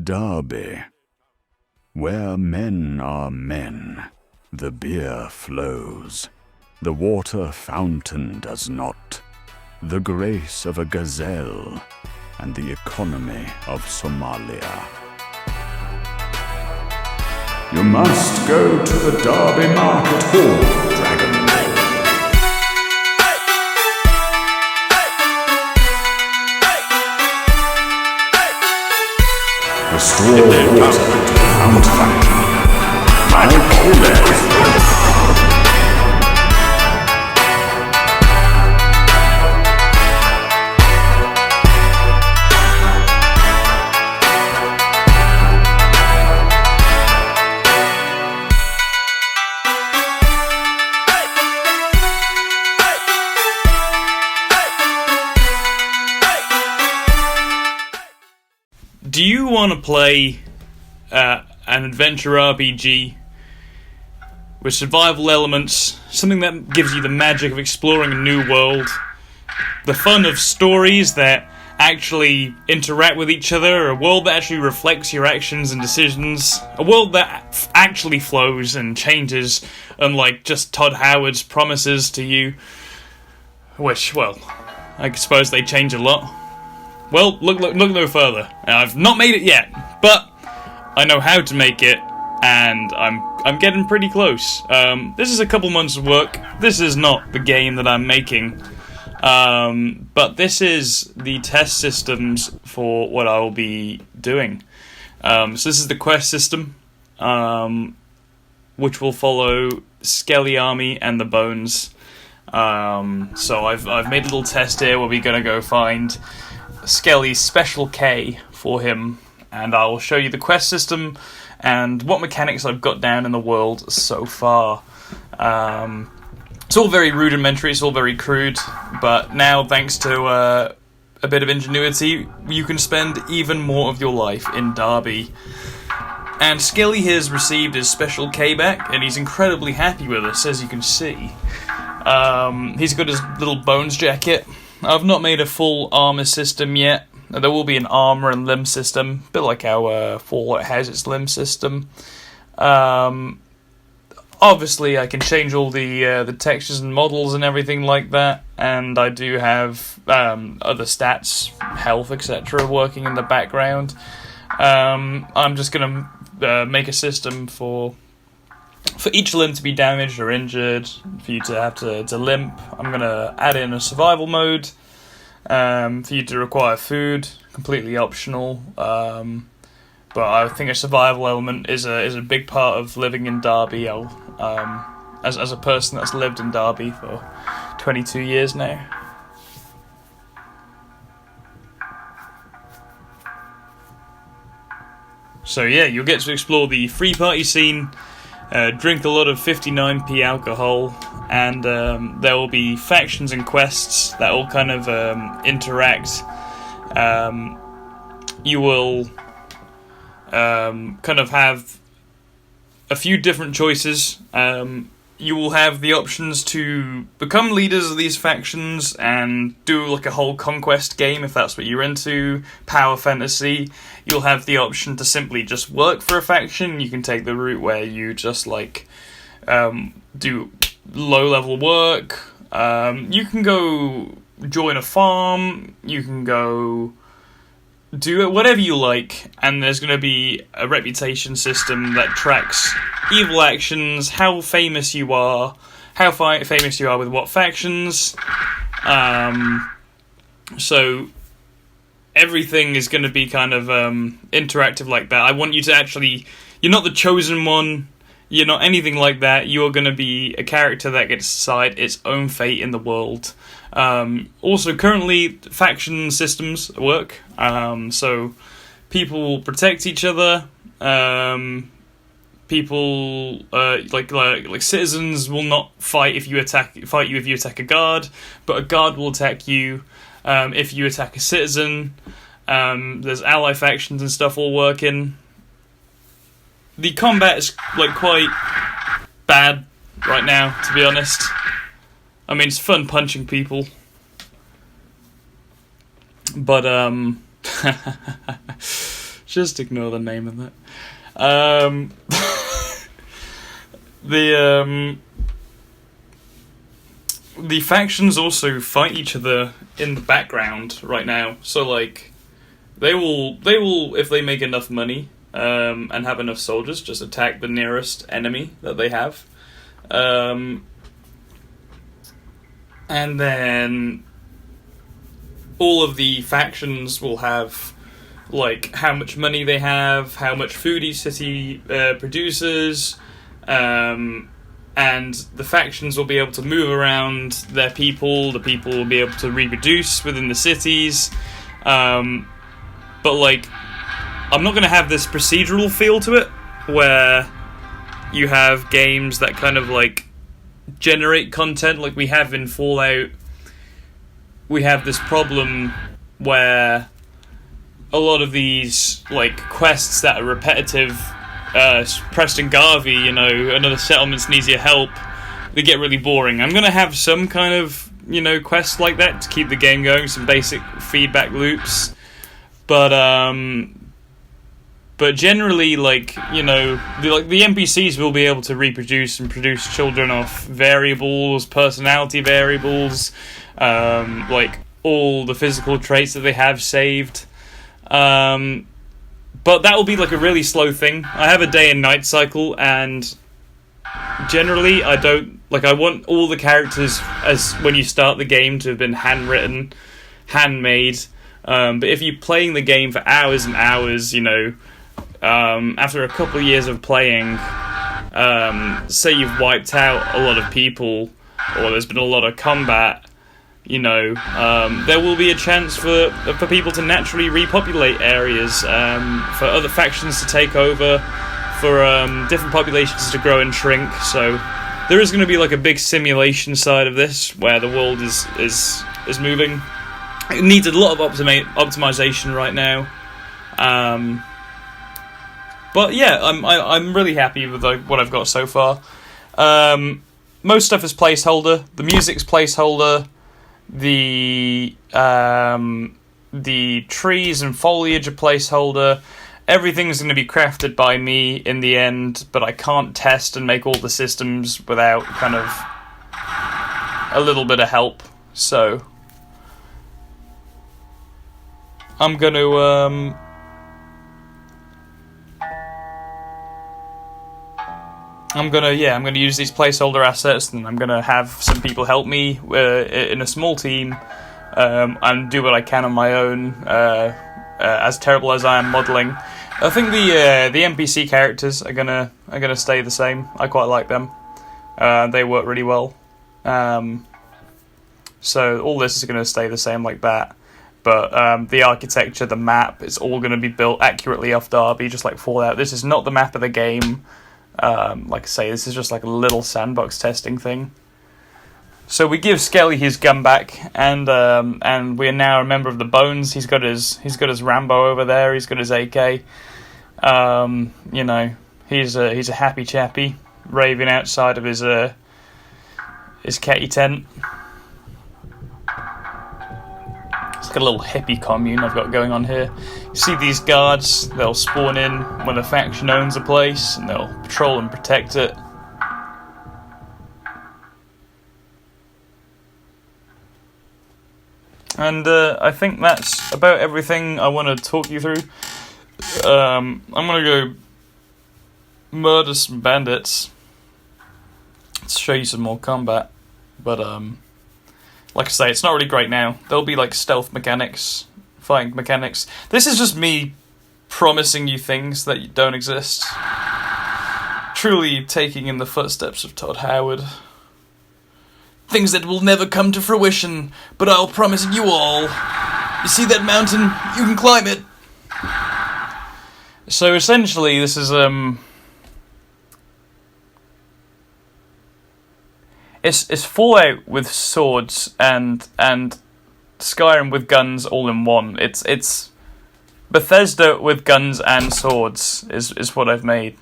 Derby. Where men are men, the beer flows. The water fountain does not. The grace of a gazelle and the economy of Somalia. You must go to the Derby Market Hall, Dragon. Restore water to the Fount Fountain. I'll kill it. Do you want to play an adventure RPG with survival elements, something that gives you the magic of exploring a new world, the fun of stories that actually interact with each other, a world that actually reflects your actions and decisions, a world that actually flows and changes, unlike just Todd Howard's promises to you, which, well, I suppose they change a lot. Well, look no further. I've not made it yet, but I know how to make it, and I'm getting pretty close. This is a couple months of work. This is not the game that I'm making, but this is the test systems for what I will be doing. So this is the quest system, which will follow Skelly Army and the Bones. So I've made a little test here where we're gonna go find Skelly's Special K for him, and I'll show you the quest system and what mechanics I've got down in the world so far. It's all very rudimentary, it's all very crude, but now, thanks to a bit of ingenuity, you can spend even more of your life in Derby. And Skelly has received his Special K back, and he's incredibly happy with us, as you can see. He's got his little Bones jacket. I've not made a full armor system yet. There will be an armor and limb system, a bit like how Fallout has its limb system. Obviously, I can change all the textures and models and everything like that, and I do have other stats, health, etc., working in the background. I'm just going to make a system for each limb to be damaged or injured, for you to have to limp. I'm going to add in a survival mode, for you to require food, completely optional. But I think a survival element is a big part of living in Derby. As a person that's lived in Derby for 22 years now. So yeah, you'll get to explore the free party scene, drink a lot of 59p alcohol, and there will be factions and quests that all kind of interact. You will kind of have a few different choices. You will have the options to become leaders of these factions and do like a whole conquest game if that's what you're into, power fantasy. You'll have the option to simply just work for a faction. You can take the route where you just like do low level work. You can go join a farm. You can go do it, whatever you like, and there's going to be a reputation system that tracks evil actions, how famous you are, famous you are with what factions. So everything is going to be kind of interactive like that. I want you to actually, you're not the chosen one, you're not anything like that. You're going to be a character that gets to decide its own fate in the world. Also, currently, faction systems work, so people protect each other. People like citizens will not fight if you attack a guard, but a guard will attack you if you attack a citizen. There's ally factions and stuff all working. The combat is like quite bad right now, to be honest. I mean, it's fun punching people, but Just ignore the name of that. The factions also fight each other in the background right now. So like, they will if they make enough money and have enough soldiers, just attack the nearest enemy that they have, and then all of the factions will have like how much money they have, how much food each city produces. And the factions will be able to move around their people. The people will be able to reproduce within the cities. But like, I'm not going to have this procedural feel to it, where you have games that kind of like generate content like we have in Fallout. We have this problem where a lot of these like quests that are repetitive, Preston Garvey, another settlement needs your help, they get really boring. I'm going to have some kind of, quests like that to keep the game going, some basic feedback loops. But generally, like, the NPCs will be able to reproduce and produce children off variables, personality variables, like all the physical traits that they have saved. But that will be like a really slow thing. I have a day and night cycle, and generally I want all the characters as when you start the game to have been handwritten, handmade. But if you're playing the game for hours and hours, after a couple of years of playing, say you've wiped out a lot of people, or there's been a lot of combat, there will be a chance for people to naturally repopulate areas, for other factions to take over, for different populations to grow and shrink. So there is going to be like a big simulation side of this, where the world is moving. It needs a lot of optimization right now. But yeah, I'm really happy with what I've got so far. Most stuff is placeholder. The music's placeholder. The trees and foliage are placeholder. Everything's going to be crafted by me in the end, but I can't test and make all the systems without kind of a little bit of help. So I'm going to I'm gonna use these placeholder assets, and I'm gonna have some people help me in a small team, and do what I can on my own. As terrible as I am modelling, I think the NPC characters are gonna stay the same. I quite like them. They work really well. So all this is gonna stay the same like that. But the architecture, the map, it's all gonna be built accurately off Derby, just like Fallout. This is not the map of the game. Like I say, this is just like a little sandbox testing thing. So we give Skelly his gun back, and we are now a member of the Bones. He's got his Rambo over there. He's got his AK. He's a happy chappy, raving outside of his catty tent. It's like a little hippie commune I've got going on here. You see these guards, they'll spawn in when a faction owns a place, and they'll patrol and protect it. And I think that's about everything I want to talk you through. I'm going to go murder some bandits to show you some more combat. But like I say, it's not really great now. There'll be like stealth mechanics, fighting mechanics. This is just me promising you things that don't exist. Truly taking in the footsteps of Todd Howard. Things that will never come to fruition, but I'll promise you all. You see that mountain? You can climb it. So essentially, this is it's Fallout with swords and Skyrim with guns all in one. It's Bethesda with guns and swords is what I've made.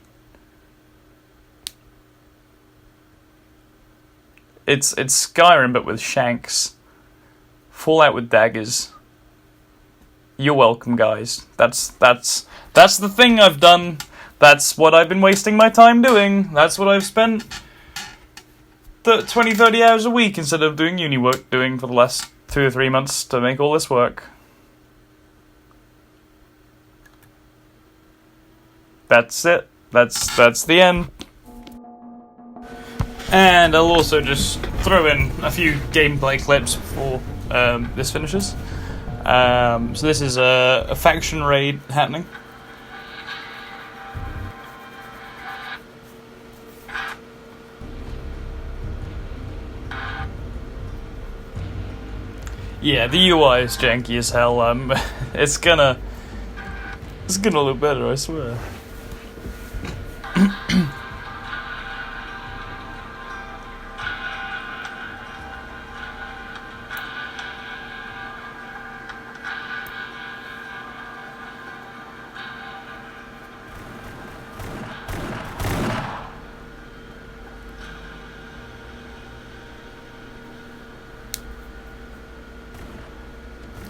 It's Skyrim but with shanks. Fallout with daggers. You're welcome, guys. That's the thing I've done. That's what I've been wasting my time doing. That's what I've spent 20, 30 hours a week instead of doing uni work doing for the last 2 or 3 months to make all this work. That's it. That's the end. And I'll also just throw in a few gameplay clips before this finishes. So this is a faction raid happening. Yeah, the UI is janky as hell. It's gonna look better, I swear.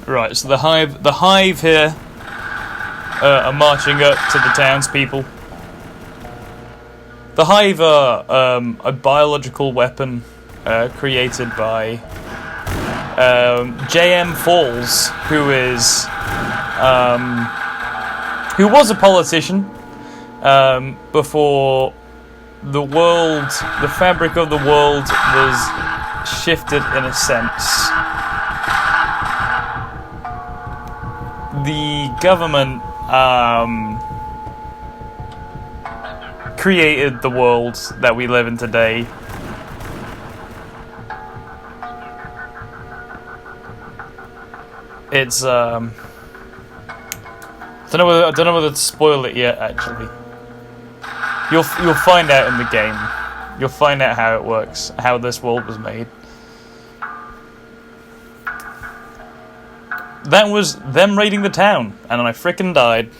Right, so the hive here are marching up to the townspeople. The hive are a biological weapon created by J.M. Falls, who was a politician before the fabric of the world was shifted in a sense. The government created the world that we live in today. It's I don't know whether to spoil it yet. Actually, you'll find out in the game. You'll find out how it works, how this world was made. That was them raiding the town, and I frickin' died.